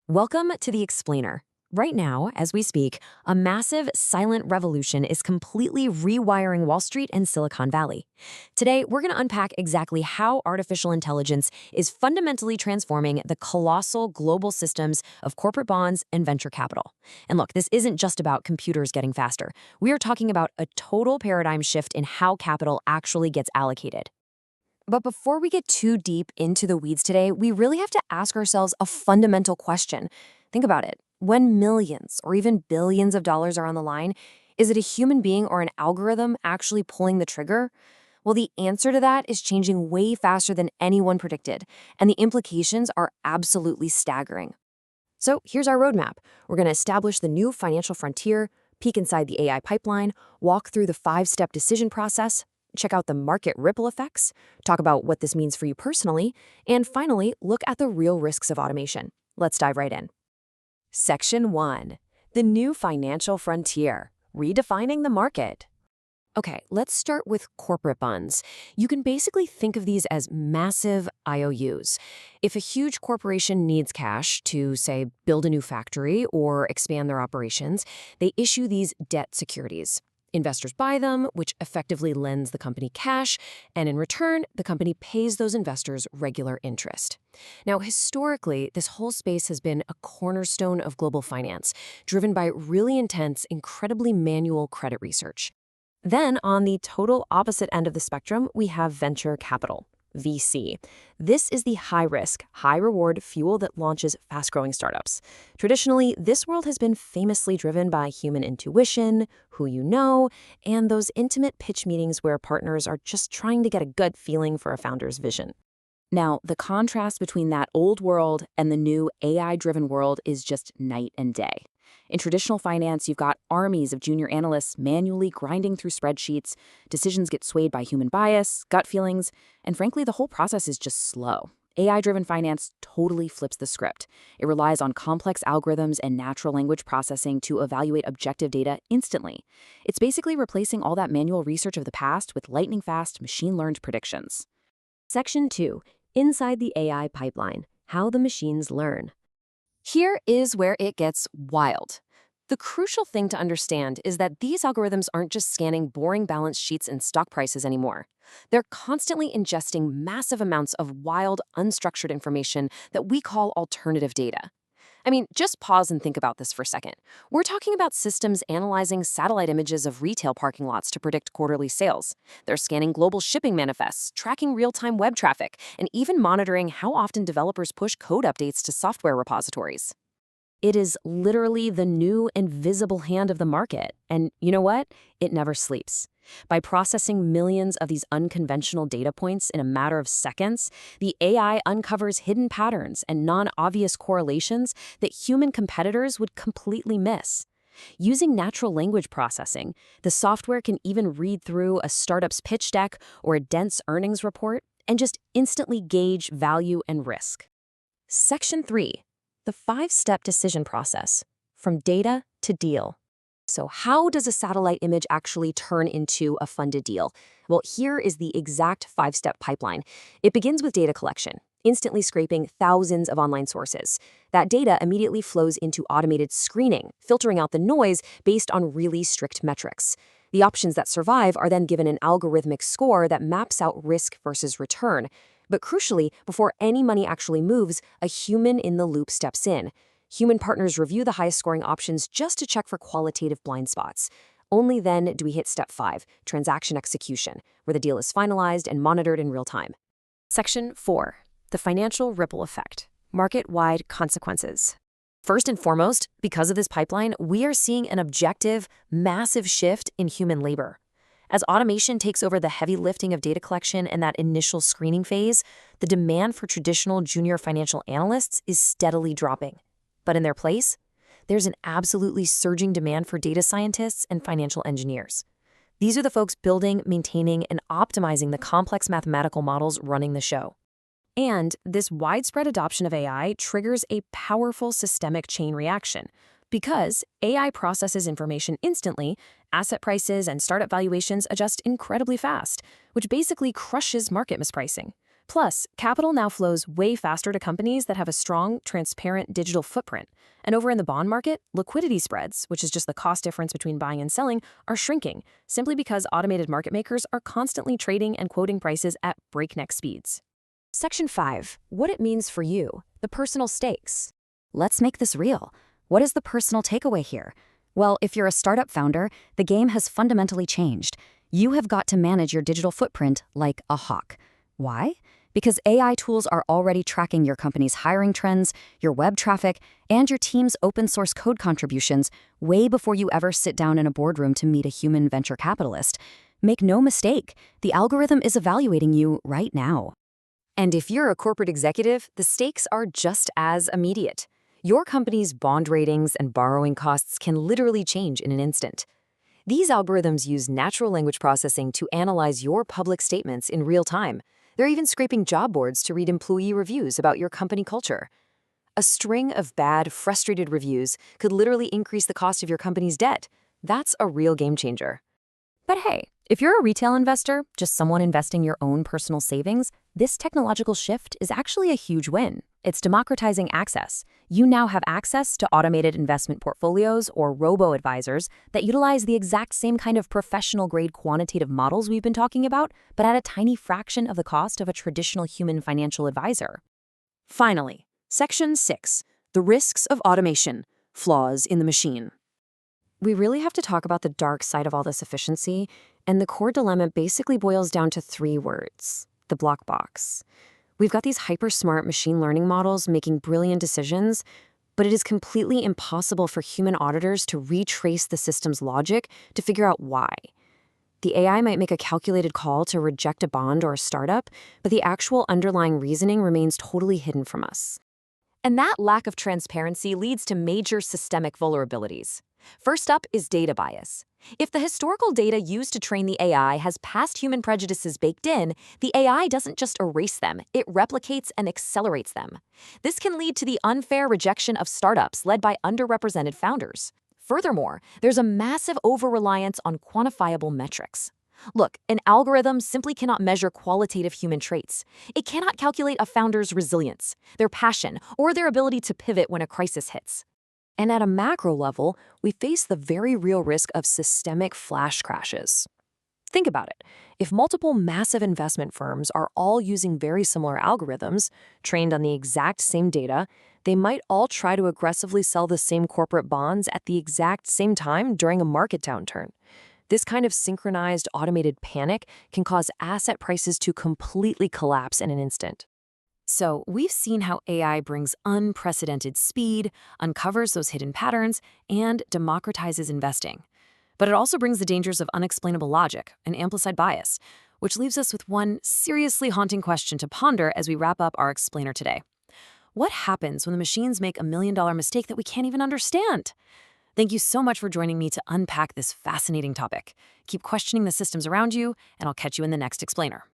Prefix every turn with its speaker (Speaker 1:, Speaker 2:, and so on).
Speaker 1: Welcome to The Explainer. Right now, as we speak, a massive silent revolution is completely rewiring Wall Street and Silicon Valley. Today, we're going to unpack exactly how artificial intelligence is fundamentally transforming the colossal global systems of corporate bonds and venture capital. And look, this isn't just about computers getting faster. We are talking about a total paradigm shift in how capital actually gets allocated. But before we get too deep into the weeds today, we really have to ask ourselves a fundamental question. Think about it. When millions or even billions of dollars are on the line, is it a human being or an algorithm actually pulling the trigger? Well, the answer to that is changing way faster than anyone predicted, and the implications are absolutely staggering. So here's our roadmap. We're going to establish the new financial frontier, peek inside the AI pipeline, walk through the five-step decision process, check out the market ripple effects, talk about what this means for you personally, and finally, look at the real risks of automation. Let's dive right in. Section 1. The new financial frontier, redefining the market. Okay, let's start with corporate bonds. You can basically think of these as massive IOUs. If a huge corporation needs cash to, say, build a new factory or expand their operations, they issue these debt securities. Investors buy them, which effectively lends the company cash, and in return, the company pays those investors regular interest. Now, historically, this whole space has been a cornerstone of global finance, driven by really intense, incredibly manual credit research. Then, on the total opposite end of the spectrum, we have venture capital. VC. This is the high-risk, high-reward fuel that launches fast-growing startups. Traditionally, this world has been famously driven by human intuition, who you know, and those intimate pitch meetings where partners are just trying to get a gut feeling for a founder's vision. Now, the contrast between that old world and the new AI-driven world is just night and day. In traditional finance, you've got armies of junior analysts manually grinding through spreadsheets, decisions get swayed by human bias, gut feelings, and frankly, the whole process is just slow. AI-driven finance totally flips the script. It relies on complex algorithms and natural language processing to evaluate objective data instantly. It's basically replacing all that manual research of the past with lightning-fast, machine-learned predictions. Section 2. Inside the AI pipeline, how the machines learn. Here is where it gets wild. The crucial thing to understand is that these algorithms aren't just scanning boring balance sheets and stock prices anymore. They're constantly ingesting massive amounts of wild, unstructured information that we call alternative data. I mean, just pause and think about this for a second. We're talking about systems analyzing satellite images of retail parking lots to predict quarterly sales. They're scanning global shipping manifests, tracking real-time web traffic, and even monitoring how often developers push code updates to software repositories. It is literally the new invisible hand of the market. And you know what? It never sleeps. By processing millions of these unconventional data points in a matter of seconds, the AI uncovers hidden patterns and non-obvious correlations that human competitors would completely miss. Using natural language processing, the software can even read through a startup's pitch deck or a dense earnings report and just instantly gauge value and risk. Section 3. The five-step decision process, from data to deal. So how does a satellite image actually turn into a funded deal? Well, here is the exact five-step pipeline. It begins with data collection, instantly scraping thousands of online sources. That data immediately flows into automated screening, filtering out the noise based on really strict metrics. The options that survive are then given an algorithmic score that maps out risk versus return. But crucially, before any money actually moves, a human in the loop steps in. Human partners review the highest scoring options just to check for qualitative blind spots. Only then do we hit step 5, transaction execution, where the deal is finalized and monitored in real time. Section 4. The financial ripple effect, market-wide consequences. First and foremost, because of this pipeline, we are seeing an objective, massive shift in human labor. As automation takes over the heavy lifting of data collection and that initial screening phase, the demand for traditional junior financial analysts is steadily dropping. But in their place, there's an absolutely surging demand for data scientists and financial engineers. These are the folks building, maintaining, and optimizing the complex mathematical models running the show. And this widespread adoption of AI triggers a powerful systemic chain reaction. Because AI processes information instantly, asset prices and startup valuations adjust incredibly fast, which basically crushes market mispricing.
Speaker 2: Plus, capital now flows way faster to companies that have a strong, transparent digital footprint. And over in the bond market, liquidity spreads, which is just the cost difference between buying and selling, are shrinking, simply because automated market makers are constantly trading and quoting prices at breakneck speeds.
Speaker 1: Section 5. What it means for you, the personal stakes. Let's make this real. What is the personal takeaway here? Well, if you're a startup founder, the game has fundamentally changed. You have got to manage your digital footprint like a hawk. Why? Because AI tools are already tracking your company's hiring trends, your web traffic, and your team's open source code contributions way before you ever sit down in a boardroom to meet a human venture capitalist. Make no mistake, the algorithm is evaluating you right now. And if you're a corporate executive, the stakes are just as immediate. Your company's bond ratings and borrowing costs can literally change in an instant. These algorithms use natural language processing to analyze your public statements in real time. They're even scraping job boards to read employee reviews about your company culture. A string of bad, frustrated reviews could literally increase the cost of your company's debt. That's a real game changer. But hey, if you're a retail investor, just someone investing your own personal savings, this technological shift is actually a huge win. It's democratizing access. You now have access to automated investment portfolios or robo-advisors that utilize the exact same kind of professional-grade quantitative models we've been talking about, but at a tiny fraction of the cost of a traditional human financial advisor. Finally, Section 6, the risks of automation, flaws in the machine. We really have to talk about the dark side of all this efficiency, and the core dilemma basically boils down to 3 words: the black box. We've got these hyper-smart machine learning models making brilliant decisions, but it is completely impossible for human auditors to retrace the system's logic to figure out why. The AI might make a calculated call to reject a bond or a startup, but the actual underlying reasoning remains totally hidden from us. And that lack of transparency leads to major systemic vulnerabilities. First up is data bias. If the historical data used to train the AI has past human prejudices baked in, the AI doesn't just erase them, it replicates and accelerates them. This can lead to the unfair rejection of startups led by underrepresented founders. Furthermore, there's a massive over-reliance on quantifiable metrics. Look, an algorithm simply cannot measure qualitative human traits. It cannot calculate a founder's resilience, their passion, or their ability to pivot when a crisis hits. And at a macro level, we face the very real risk of systemic flash crashes. Think about it. If multiple massive investment firms are all using very similar algorithms, trained on the exact same data, they might all try to aggressively sell the same corporate bonds at the exact same time during a market downturn. This kind of synchronized automated panic can cause asset prices to completely collapse in an instant. So we've seen how AI brings unprecedented speed, uncovers those hidden patterns, and democratizes investing. But it also brings the dangers of unexplainable logic and amplified bias, which leaves us with one seriously haunting question to ponder as we wrap up our explainer today. What happens when the machines make $1 million mistake that we can't even understand? Thank you so much for joining me to unpack this fascinating topic. Keep questioning the systems around you, and I'll catch you in the next explainer.